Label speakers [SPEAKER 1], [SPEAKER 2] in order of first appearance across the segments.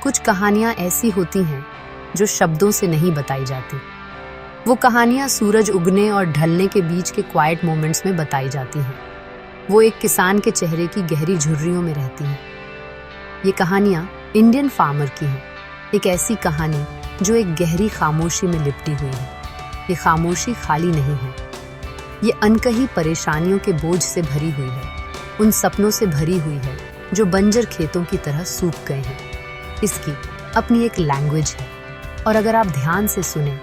[SPEAKER 1] कुछ कहानियां ऐसी होती हैं जो शब्दों से नहीं बताई जाती। वो कहानियां सूरज उगने और ढलने के बीच के क्वाइट मोमेंट्स में बताई जाती हैं। वो एक किसान के चेहरे की गहरी झुर्रियों में रहती हैं। ये कहानियां इंडियन फार्मर की हैं, एक ऐसी कहानी जो एक गहरी खामोशी में लिपटी हुई है। ये खामोशी खाली नहीं है, ये अनकही परेशानियों के बोझ से भरी हुई है, उन सपनों से भरी हुई है जो बंजर खेतों की तरह सूख गए हैं। इसकी अपनी एक लैंग्वेज है और अगर आप ध्यान से सुने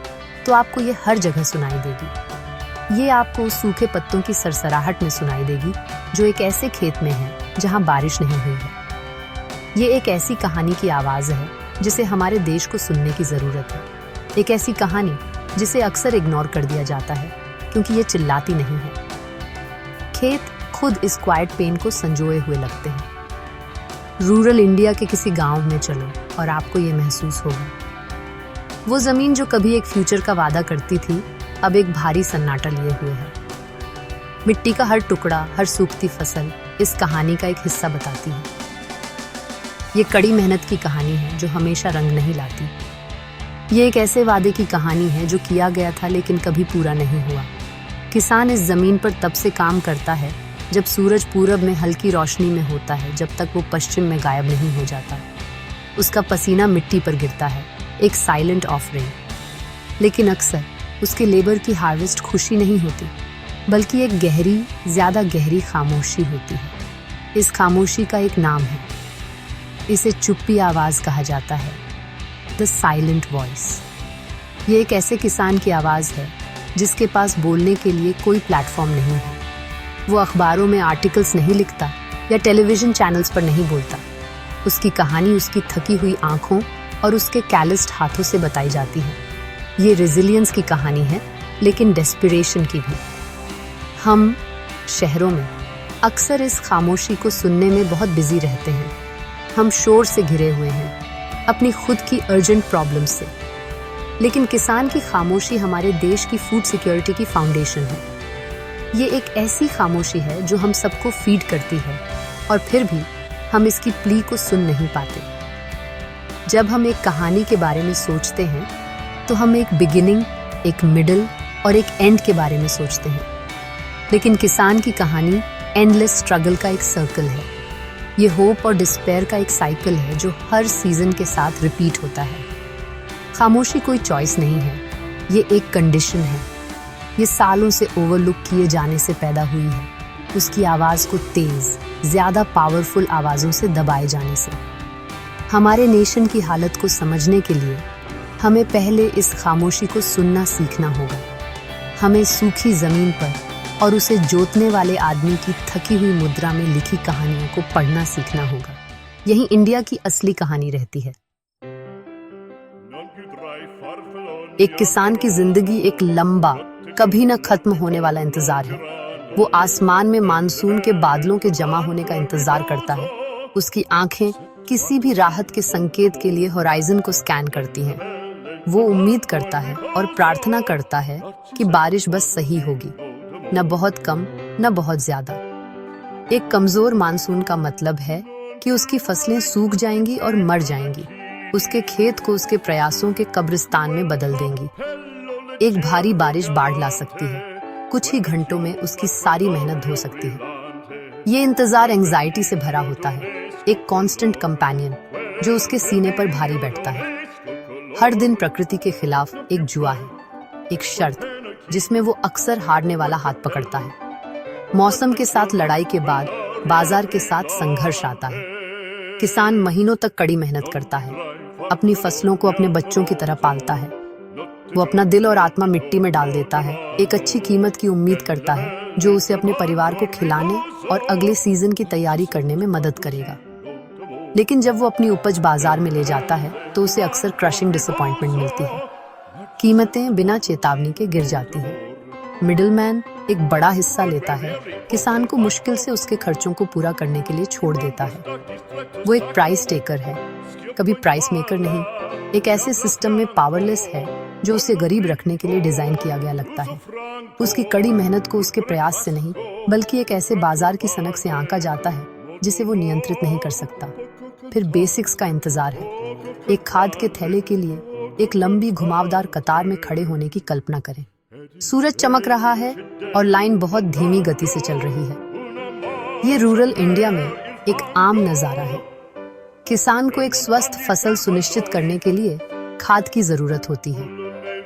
[SPEAKER 1] तो आपको ये हर जगह सुनाई देगी। ये आपको उस सूखे पत्तों की सरसराहट में सुनाई देगी जो एक ऐसे खेत में है जहां बारिश नहीं हुई है। ये एक ऐसी कहानी की आवाज़ है जिसे हमारे देश को सुनने की ज़रूरत है। एक ऐसी कहानी जिसे अक्सर इग्नोर कर दिया जाता है क्योंकि ये चिल्लाती नहीं है। खेत खुद इस क्वाइट पेन को संजोए हुए लगते हैं। रूरल इंडिया के किसी गांव में चलो और आपको ये महसूस होगा। वो ज़मीन जो कभी एक फ्यूचर का वादा करती थी, अब एक भारी सन्नाटा लिए हुए है। मिट्टी का हर टुकड़ा, हर सूखती फसल इस कहानी का एक हिस्सा बताती है। ये कड़ी मेहनत की कहानी है जो हमेशा रंग नहीं लाती। ये एक ऐसे वादे की कहानी है जो किया गया था लेकिन कभी पूरा नहीं हुआ। किसान इस ज़मीन पर तब से काम करता है जब सूरज पूरब में हल्की रोशनी में होता है, जब तक वो पश्चिम में गायब नहीं हो जाता। उसका पसीना मिट्टी पर गिरता है, एक साइलेंट ऑफरिंग। लेकिन अक्सर उसके लेबर की हार्वेस्ट खुशी नहीं होती, बल्कि एक गहरी, ज़्यादा गहरी खामोशी होती है। इस खामोशी का एक नाम है, इसे चुप्पी आवाज़ कहा जाता है, द साइलेंट वॉइस। ये एक ऐसे किसान की आवाज़ है जिसके पास बोलने के लिए कोई प्लेटफॉर्म नहीं है। वो अखबारों में आर्टिकल्स नहीं लिखता या टेलीविज़न चैनल्स पर नहीं बोलता। उसकी कहानी उसकी थकी हुई आंखों और उसके कैलिस्ड हाथों से बताई जाती है। ये रेजिलियंस की कहानी है, लेकिन डेस्पिरेशन की भी। हम शहरों में अक्सर इस खामोशी को सुनने में बहुत बिजी रहते हैं। हम शोर से घिरे हुए हैं, अपनी खुद की अर्जेंट प्रॉब्लम से। लेकिन किसान की खामोशी हमारे देश की फूड सिक्योरिटी की फाउंडेशन है। ये एक ऐसी खामोशी है जो हम सबको फीड करती है और फिर भी हम इसकी प्ली को सुन नहीं पाते। जब हम एक कहानी के बारे में सोचते हैं तो हम एक बिगिनिंग, एक मिडल और एक एंड के बारे में सोचते हैं। लेकिन किसान की कहानी एंडलेस स्ट्रगल का एक सर्कल है। ये होप और डिस्पेयर का एक साइकिल है जो हर सीजन के साथ रिपीट होता है। खामोशी कोई चॉइस नहीं है, ये एक कंडीशन है। ये सालों से ओवरलुक किए जाने से पैदा हुई है, उसकी आवाज़ को तेज़, ज़्यादा पावरफुल आवाज़ों से दबाए जाने से। हमारे नेशन की हालत को समझने के लिए हमें पहले इस खामोशी को सुनना सीखना होगा। हमें सूखी ज़मीन पर और उसे जोतने वाले आदमी की थकी हुई मुद्रा में लिखी कहानियों को पढ़ना सीखना होगा। यही इंडिया की असली कहानी रहती है। एक किसान की जिंदगी एक लंबा, कभी न खत्म होने वाला इंतजार है। वो आसमान में मानसून के बादलों के जमा होने का इंतजार करता है। उसकी आंखें किसी भी राहत के संकेत के लिए होराइजन को स्कैन करती हैं। वो उम्मीद करता है और प्रार्थना करता है कि बारिश बस सही होगी, न बहुत कम न बहुत ज्यादा। एक कमजोर मानसून का मतलब है कि उसकी फसलें सूख जाएंगी और मर जाएंगी, उसके खेत को उसके प्रयासों के कब्रिस्तान में बदल देंगी। एक भारी बारिश बाढ़ ला सकती है, कुछ ही घंटों में उसकी सारी मेहनत धो सकती है। ये इंतजार एंग्जाइटी से भरा होता है, एक कांस्टेंट कंपेनियन जो उसके सीने पर भारी बैठता है। हर दिन प्रकृति के खिलाफ एक जुआ है, एक शर्त जिसमें वो अक्सर हारने वाला हाथ पकड़ता है। मौसम के साथ लड़ाई के बाद बाजार के साथ संघर्ष आता है। किसान महीनों तक कड़ी मेहनत करता है, अपनी फसलों को अपने बच्चों की तरह पालता है। वो अपना दिल और आत्मा मिट्टी में डाल देता है, एक अच्छी कीमत की उम्मीद करता है जो उसे अपने परिवार को खिलाने और अगले सीजन की तैयारी करने में मदद करेगा। लेकिन जब वो अपनी उपज बाजार में ले जाता है तो उसे अक्सर क्रशिंग डिसअपॉइंटमेंट मिलती है। कीमतें बिना चेतावनी के गिर जाती हैं। मिडलमैन एक बड़ा हिस्सा लेता है, किसान को मुश्किल से उसके खर्चों को पूरा करने के लिए छोड़ देता है। वो एक प्राइस टेकर है, कभी प्राइस मेकर नहीं। एक ऐसे सिस्टम में पावरलेस है जो उसे गरीब रखने के लिए डिजाइन किया गया लगता है। उसकी कड़ी मेहनत को उसके प्रयास से नहीं, बल्कि एक ऐसे बाजार की सनक से आंका जाता है जिसे वो नियंत्रित नहीं कर सकता। फिर बेसिक्स का इंतजार है। एक खाद के थैले के लिए एक लंबी घुमावदार कतार में खड़े होने की कल्पना करें। सूरज चमक रहा है और लाइन बहुत धीमी गति से चल रही है। ये रूरल इंडिया में एक आम नज़ारा है। किसान को एक स्वस्थ फसल सुनिश्चित करने के लिए खाद की जरूरत होती है,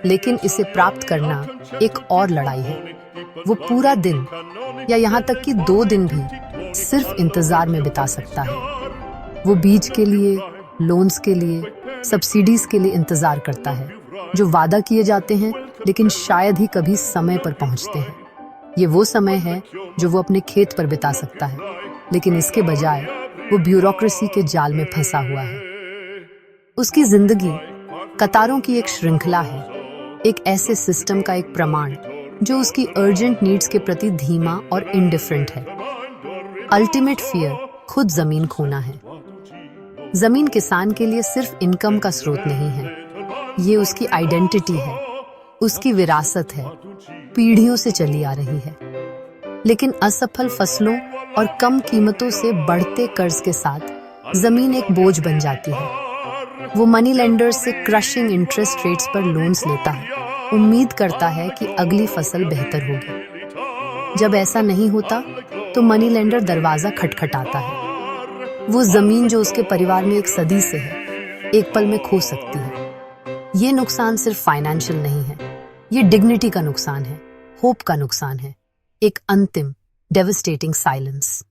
[SPEAKER 1] लेकिन इसे प्राप्त करना एक और लड़ाई है। वो पूरा दिन या यहाँ तक कि 2 दिन भी सिर्फ इंतजार में बिता सकता है। वो बीज के लिए, लोन्स के लिए, सब्सिडीज के लिए इंतजार करता है, जो वादा किए जाते हैं लेकिन शायद ही कभी समय पर पहुंचते हैं। ये वो समय है जो वो अपने खेत पर बिता सकता है, लेकिन इसके बजाय वो ब्यूरोक्रेसी के जाल में फंसा हुआ है। उसकी जिंदगी कतारों की एक श्रृंखला है, एक ऐसे सिस्टम का एक प्रमाण जो उसकी अर्जेंट नीड्स के प्रति धीमा और इंडिफरेंट है। अल्टीमेट फियर खुद जमीन खोना है। जमीन किसान के लिए सिर्फ इनकम का स्रोत नहीं है, ये उसकी आइडेंटिटी है, उसकी विरासत है, पीढ़ियों से चली आ रही है। लेकिन असफल फसलों और कम कीमतों से बढ़ते कर्ज के साथ जमीन एक बोझ बन जाती है। वो मनी लेंडर्स से क्रशिंग इंटरेस्ट रेट्स पर लोन्स लेता है, उम्मीद करता है कि अगली फसल बेहतर होगी। जब ऐसा नहीं होता तो मनी लेंडर दरवाजा खटखटाता है। वो जमीन जो उसके परिवार में एक सदी से है, एक पल में खो सकती है। ये नुकसान सिर्फ फाइनेंशियल नहीं है, ये डिग्निटी का नुकसान है, होप का नुकसान है, एक अंतिम डेविस्टेटिंग साइलेंस।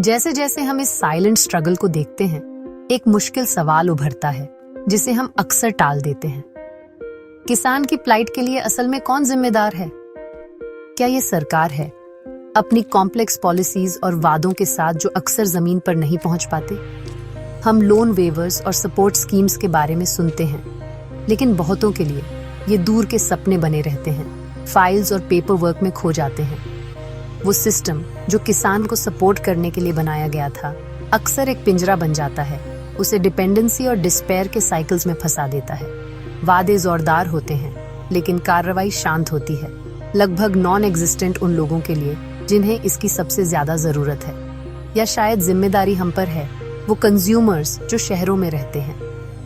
[SPEAKER 1] जैसे जैसे हम इस साइलेंट स्ट्रगल को देखते हैं, एक मुश्किल सवाल उभरता है जिसे हम अक्सर टाल देते हैं। किसान की प्लाइट के लिए असल में कौन जिम्मेदार है? क्या ये सरकार है, अपनी कॉम्प्लेक्स पॉलिसीज और वादों के साथ जो अक्सर जमीन पर नहीं पहुंच पाते? हम लोन वेवर्स और सपोर्ट स्कीम्स के बारे में सुनते हैं, लेकिन बहुतों के लिए ये दूर के सपने बने रहते हैं, फाइल्स और पेपर वर्क में खो जाते हैं। वो सिस्टम जो किसान को सपोर्ट करने के लिए बनाया गया था, अक्सर एक पिंजरा बन जाता है, उसे डिपेंडेंसी और डिस्पेयर के साइकिल्स में फंसा देता है। वादे जोरदार होते हैं, लेकिन कार्रवाई शांत होती है, लगभग नॉन एग्जिस्टेंट उन लोगों के लिए जिन्हें इसकी सबसे ज्यादा जरूरत है। या शायद जिम्मेदारी हम पर है, वो कंज्यूमर्स जो शहरों में रहते हैं।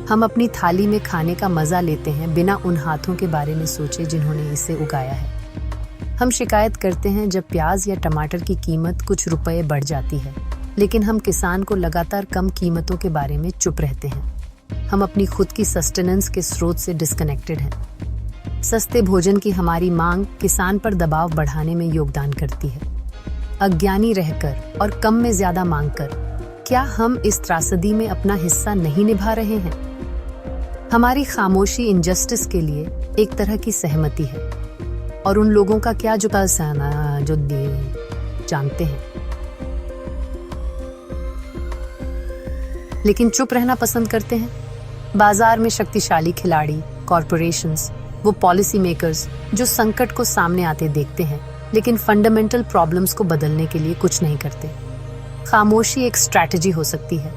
[SPEAKER 1] हम अपनी थाली में खाने का मजा लेते हैं बिना उन हाथों के बारे में सोचे जिन्होंने इसे उगाया है। हम शिकायत करते हैं जब प्याज या टमाटर की कीमत कुछ रुपए बढ़ जाती है, लेकिन हम किसान को लगातार कम कीमतों के बारे में चुप रहते हैं। हम अपनी खुद की सस्टेनेंस के स्रोत से डिस्कनेक्टेड हैं। सस्ते भोजन की हमारी मांग किसान पर दबाव बढ़ाने में योगदान करती है। अज्ञानी रहकर और कम में ज्यादा मांग कर, क्या हम इस त्रासदी में अपना हिस्सा नहीं निभा रहे हैं? हमारी खामोशी इनजस्टिस के लिए एक तरह की सहमति है, और उन लोगों का क्या जो जानते हैं लेकिन चुप रहना पसंद करते हैं। बाजार में शक्तिशाली खिलाड़ी, कॉरपोरेशंस, वो पॉलिसी मेकर्स जो संकट को सामने आते देखते हैं, लेकिन फंडामेंटल प्रॉब्लम्स को बदलने के लिए कुछ नहीं करते। खामोशी एक स्ट्रैटेजी हो सकती है,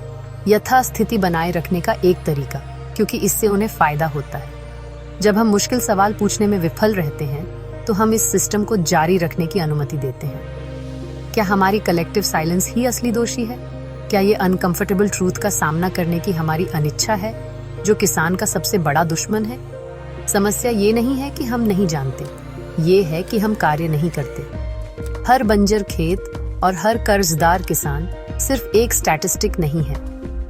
[SPEAKER 1] यथास्थिति बनाए रखने का एक तरीका, क्योंकि इससे उन्हें फायदा होता है। जब हम मुश्किल सवाल पूछने में विफल रहते हैं, तो हम इस सिस्टम को जारी रखने की अनुमति देते हैं। क्या हमारी कलेक्टिव साइलेंस ही असली दोषी है? क्या ये अनकंफर्टेबल ट्रूथ का सामना करने की हमारी अनिच्छा है जो किसान का सबसे बड़ा दुश्मन है? समस्या ये नहीं है कि हम नहीं जानते, ये है कि हम कार्य नहीं करते। हर बंजर खेत और हर कर्जदार किसान सिर्फ एक स्टैटिस्टिक नहीं है,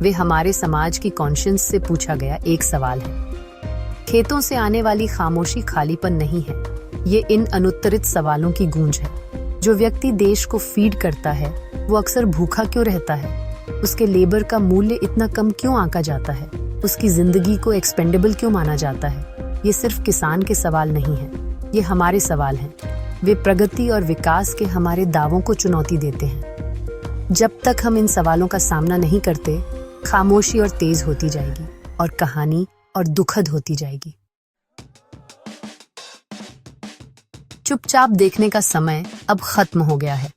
[SPEAKER 1] वे हमारे समाज की कॉन्शियंस से पूछा गया एक सवाल है। खेतों से आने वाली खामोशी खालीपन नहीं है, ये इन अनुत्तरित सवालों की गूंज है। जो व्यक्ति देश को फीड करता है, वो अक्सर भूखा क्यों रहता है? उसके लेबर का मूल्य इतना कम क्यों आंका जाता है? उसकी जिंदगी को एक्सपेंडेबल क्यों माना जाता है? ये सिर्फ किसान के सवाल नहीं है, ये हमारे सवाल हैं। वे प्रगति और विकास के हमारे दावों को चुनौती देते हैं। जब तक हम इन सवालों का सामना नहीं करते, खामोशी और तेज होती जाएगी और कहानी और दुखद होती जाएगी। चुपचाप देखने का समय अब खत्म हो गया है।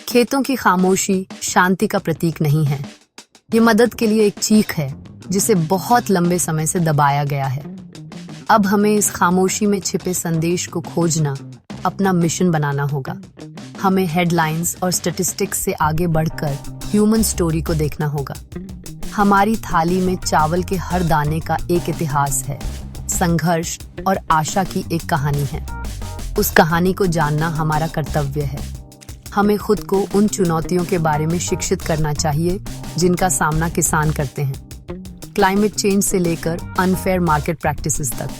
[SPEAKER 1] खेतों की खामोशी शांति का प्रतीक नहीं है, ये मदद के लिए एक चीख है जिसे बहुत लंबे समय से दबाया गया है। अब हमें इस खामोशी में छिपे संदेश को खोजना अपना मिशन बनाना होगा। हमें हेडलाइंस और स्टैटिस्टिक्स से आगे बढ़कर ह्यूमन स्टोरी को देखना होगा। हमारी थाली में चावल के हर दाने का एक इतिहास है, संघर्ष और आशा की एक कहानी है। उस कहानी को जानना हमारा कर्तव्य है। हमें खुद को उन चुनौतियों के बारे में शिक्षित करना चाहिए जिनका सामना किसान करते हैं, क्लाइमेट चेंज से लेकर अनफेयर मार्केट प्रैक्टिसेस तक।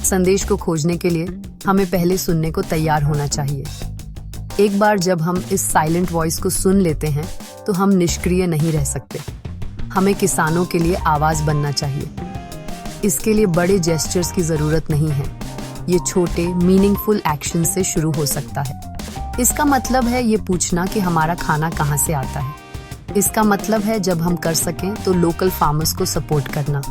[SPEAKER 1] संदेश को खोजने के लिए हमें पहले सुनने को तैयार होना चाहिए। एक बार जब हम इस साइलेंट वॉइस को सुन लेते हैं तो हम निष्क्रिय नहीं रह सकते। हमें किसानों के लिए आवाज बनना चाहिए। इसके लिए बड़े जेस्चर्स की जरूरत नहीं है, ये छोटे मीनिंगफुल एक्शन से शुरू हो सकता है। इसका मतलब है ये पूछना कि हमारा खाना कहाँ से आता है। इसका मतलब है जब हम कर सकें तो लोकल फार्मर्स को सपोर्ट करना।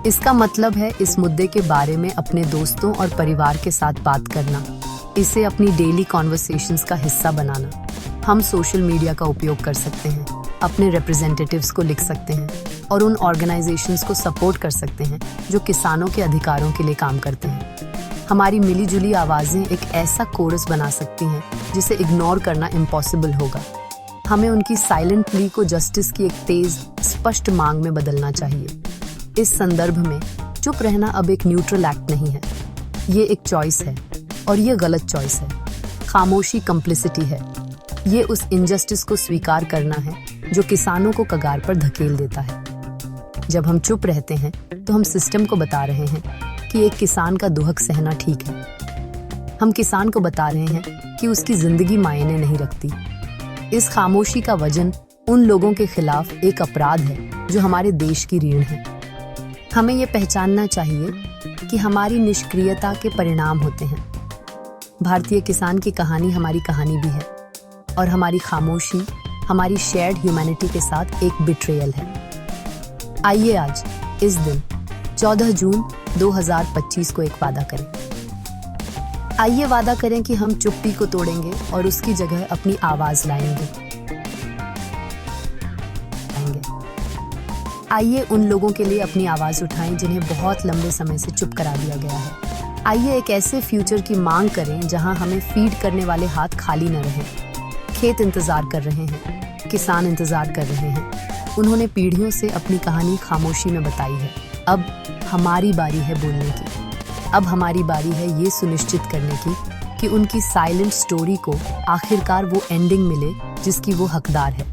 [SPEAKER 1] इसका मतलब है इस मुद्दे के बारे में अपने दोस्तों और परिवार के साथ बात करना, इसे अपनी डेली कॉन्वर्सेशंस का हिस्सा बनाना। हम सोशल मीडिया का उपयोग कर सकते हैं, अपने रिप्रेजेंटेटिव्स को लिख सकते हैं और उन ऑर्गेनाइजेशंस को सपोर्ट कर सकते हैं जो किसानों के अधिकारों के लिए काम करते हैं। हमारी मिलीजुली आवाज़ें एक ऐसा कोरस बना सकती हैं जिसे इग्नोर करना इम्पॉसिबल होगा। हमें उनकी साइलेंट प्ली को जस्टिस की एक तेज, स्पष्ट मांग में बदलना चाहिए। इस संदर्भ में चुप रहना अब एक न्यूट्रल एक्ट नहीं है, ये एक चॉइस है और ये गलत चॉइस है। खामोशी कंप्लिसिटी है। ये उस इनजस्टिस को स्वीकार करना है जो किसानों को कगार पर धकेल देता है। जब हम चुप रहते हैं तो हम सिस्टम को बता रहे हैं कि एक किसान का दुहक सहना ठीक है। हम किसान को बता रहे हैं कि उसकी जिंदगी मायने नहीं रखती। इस खामोशी का वजन उन लोगों के खिलाफ एक अपराध है जो हमारे देश की रीढ़ है। हमें ये पहचानना चाहिए कि हमारी निष्क्रियता के परिणाम होते हैं। भारतीय किसान की कहानी हमारी कहानी भी है और हमारी खामोशी हमारी शेयर्ड ह्यूमैनिटी के साथ एक बिट्रेयल है। आइए आज इस दिन 14 जून 2025 को एक वादा करें। आइए वादा करें कि हम चुप्पी को तोड़ेंगे और उसकी जगह अपनी आवाज लाएंगे। आइए उन लोगों के लिए अपनी आवाज उठाएं जिन्हें बहुत लंबे समय से चुप करा दिया गया है। आइए एक ऐसे फ्यूचर की मांग करें जहां हमें फीड करने वाले हाथ खाली न रहें। खेत इंतजार कर रहे हैं, किसान इंतजार कर रहे हैं। उन्होंने पीढ़ियों से अपनी कहानी खामोशी में बताई है। अब हमारी बारी है बोलने की। अब हमारी बारी है ये सुनिश्चित करने की कि उनकी साइलेंट स्टोरी को आखिरकार वो एंडिंग मिले जिसकी वो हकदार है।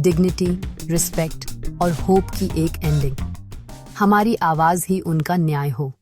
[SPEAKER 1] डिग्निटी, रिस्पेक्ट और होप की एक एंडिंग। हमारी आवाज ही उनका न्याय हो।